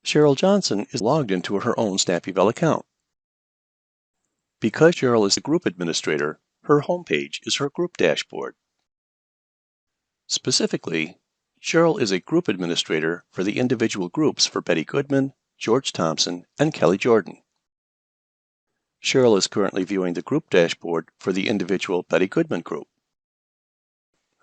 Cheryl Johnson is logged into her own SnapEval account. Because Cheryl is the group administrator, her homepage is her group dashboard. Specifically, Cheryl is a group administrator for the individual groups for Betty Goodman, George Thompson, and Kelly Jordan. Cheryl is currently viewing the group dashboard for the individual Betty Goodman group.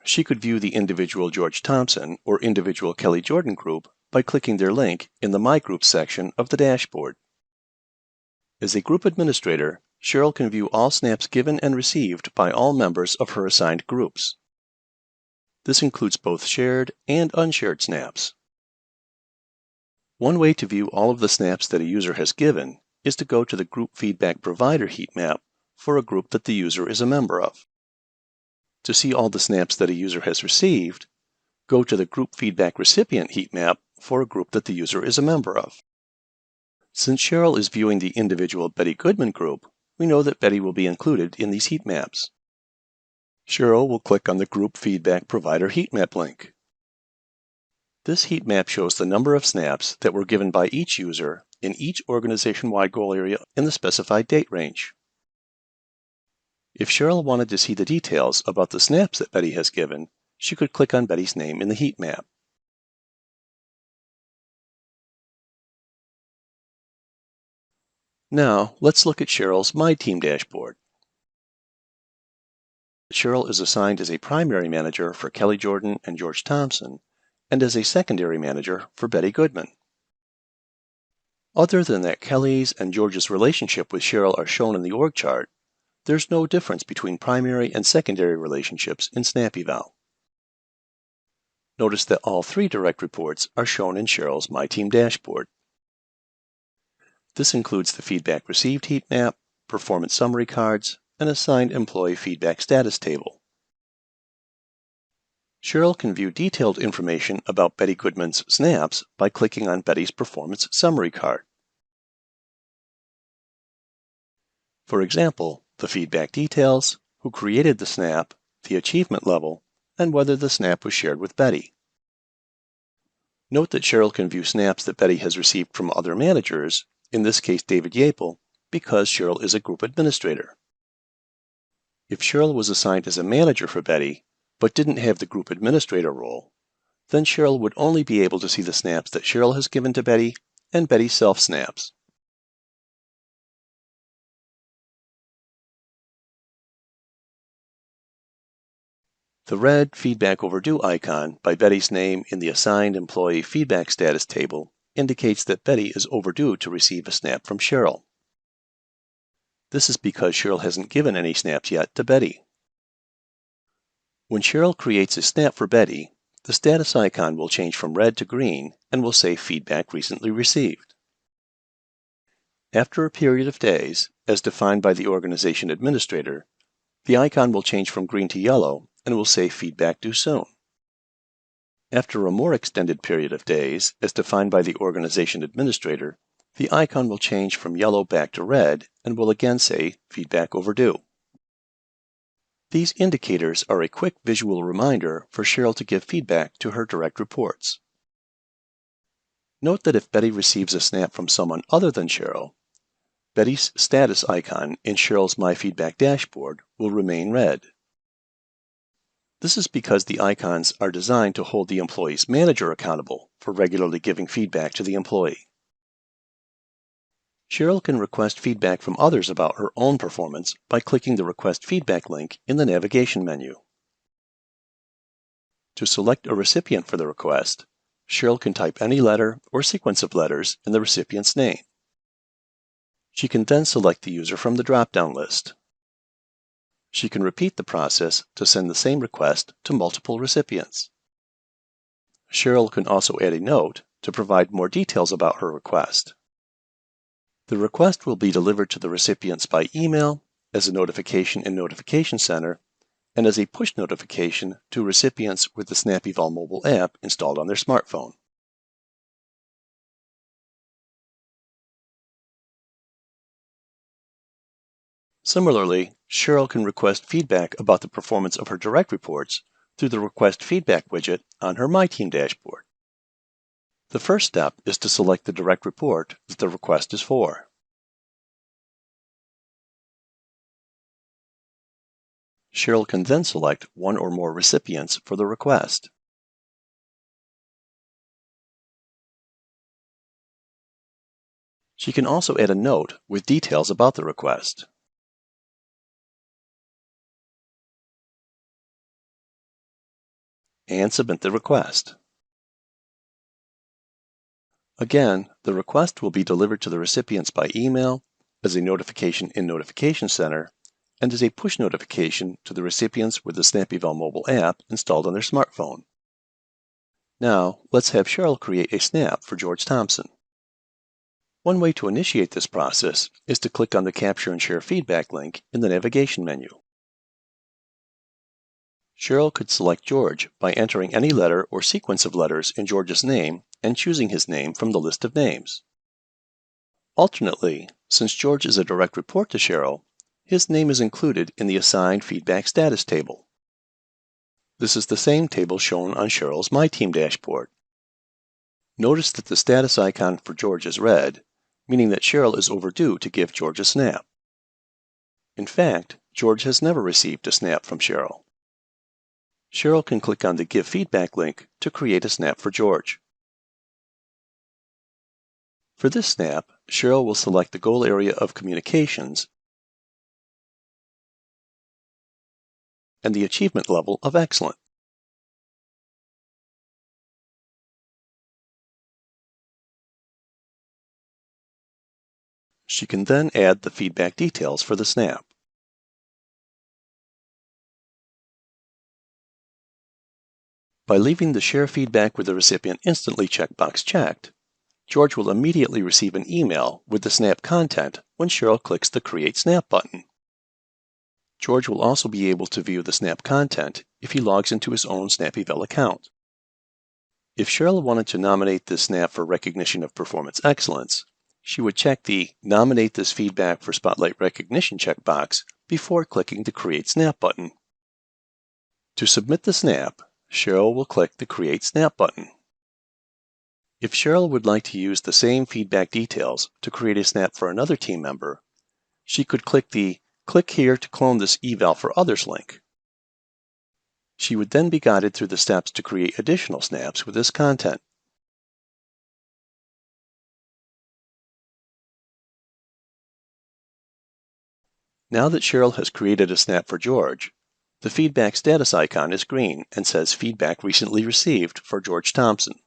She could view the individual George Thompson or individual Kelly Jordan group by clicking their link in the My Groups section of the dashboard. As a group administrator, Cheryl can view all snaps given and received by all members of her assigned groups. This includes both shared and unshared snaps. One way to view all of the snaps that a user has given is to go to the Group Feedback Provider heat map for a group that the user is a member of. To see all the snaps that a user has received, go to the Group Feedback Recipient heat map for a group that the user is a member of. Since Cheryl is viewing the individual Betty Goodman group, we know that Betty will be included in these heat maps. Cheryl will click on the Group Feedback Provider heat map link. This heat map shows the number of snaps that were given by each user in each organization-wide goal area in the specified date range. If Cheryl wanted to see the details about the snaps that Betty has given, she could click on Betty's name in the heat map. Now, let's look at Cheryl's My Team dashboard. Cheryl is assigned as a primary manager for Kelly Jordan and George Thompson, and as a secondary manager for Betty Goodman. Other than that Kelly's and George's relationship with Cheryl are shown in the org chart, there's no difference between primary and secondary relationships in SnapEval. Notice that all three direct reports are shown in Cheryl's My Team dashboard. This includes the Feedback Received heat map, performance summary cards, and assigned employee feedback status table. Cheryl can view detailed information about Betty Goodman's snaps by clicking on Betty's performance summary card. For example, the feedback details, who created the snap, the achievement level, and whether the snap was shared with Betty. Note that Cheryl can view snaps that Betty has received from other managers, in this case David Yapel, because Cheryl is a group administrator. If Cheryl was assigned as a manager for Betty, but didn't have the group administrator role, then Cheryl would only be able to see the snaps that Cheryl has given to Betty and Betty's self-snaps. The red Feedback Overdue icon by Betty's name in the Assigned Employee Feedback Status table indicates that Betty is overdue to receive a snap from Cheryl. This is because Cheryl hasn't given any snaps yet to Betty. When Cheryl creates a snap for Betty, the status icon will change from red to green and will say Feedback Recently Received. After a period of days, as defined by the organization administrator, the icon will change from green to yellow and will say Feedback Due Soon. After a more extended period of days, as defined by the organization administrator, the icon will change from yellow back to red and will again say Feedback Overdue. These indicators are a quick visual reminder for Cheryl to give feedback to her direct reports. Note that if Betty receives a snap from someone other than Cheryl, Betty's status icon in Cheryl's My Feedback dashboard will remain red. This is because the icons are designed to hold the employee's manager accountable for regularly giving feedback to the employee. Cheryl can request feedback from others about her own performance by clicking the Request Feedback link in the navigation menu. To select a recipient for the request, Cheryl can type any letter or sequence of letters in the recipient's name. She can then select the user from the drop-down list. She can repeat the process to send the same request to multiple recipients. Cheryl can also add a note to provide more details about her request. The request will be delivered to the recipients by email, as a notification in Notification Center, and as a push notification to recipients with the SnapEval mobile app installed on their smartphone. Similarly, Cheryl can request feedback about the performance of her direct reports through the Request Feedback widget on her My Team dashboard. The first step is to select the direct report that the request is for. Cheryl can then select one or more recipients for the request. She can also add a note with details about the request. And submit the request. Again, the request will be delivered to the recipients by email, as a notification in Notification Center, and as a push notification to the recipients with the SnapEval mobile app installed on their smartphone. Now, let's have Cheryl create a snap for George Thompson. One way to initiate this process is to click on the Capture and Share Feedback link in the navigation menu. Cheryl could select George by entering any letter or sequence of letters in George's name and choosing his name from the list of names. Alternately, since George is a direct report to Cheryl, his name is included in the assigned feedback status table. This is the same table shown on Cheryl's My Team dashboard. Notice that the status icon for George is red, meaning that Cheryl is overdue to give George a snap. In fact, George has never received a snap from Cheryl. Cheryl can click on the Give Feedback link to create a snap for George. For this snap, Cheryl will select the goal area of Communications and the achievement level of Excellent. She can then add the feedback details for the snap. By leaving the Share Feedback with the Recipient Instantly checkbox checked, George will immediately receive an email with the snap content when Cheryl clicks the Create Snap button. George will also be able to view the snap content if he logs into his own SnapEval account. If Cheryl wanted to nominate this snap for recognition of performance excellence, she would check the Nominate this feedback for Spotlight Recognition checkbox before clicking the Create Snap button. To submit the snap, Cheryl will click the Create Snap button. If Cheryl would like to use the same feedback details to create a snap for another team member, she could click the Click here to clone this eval for others link. She would then be guided through the steps to create additional snaps with this content. Now that Cheryl has created a snap for George, the feedback status icon is green and says Feedback recently received for George Thompson.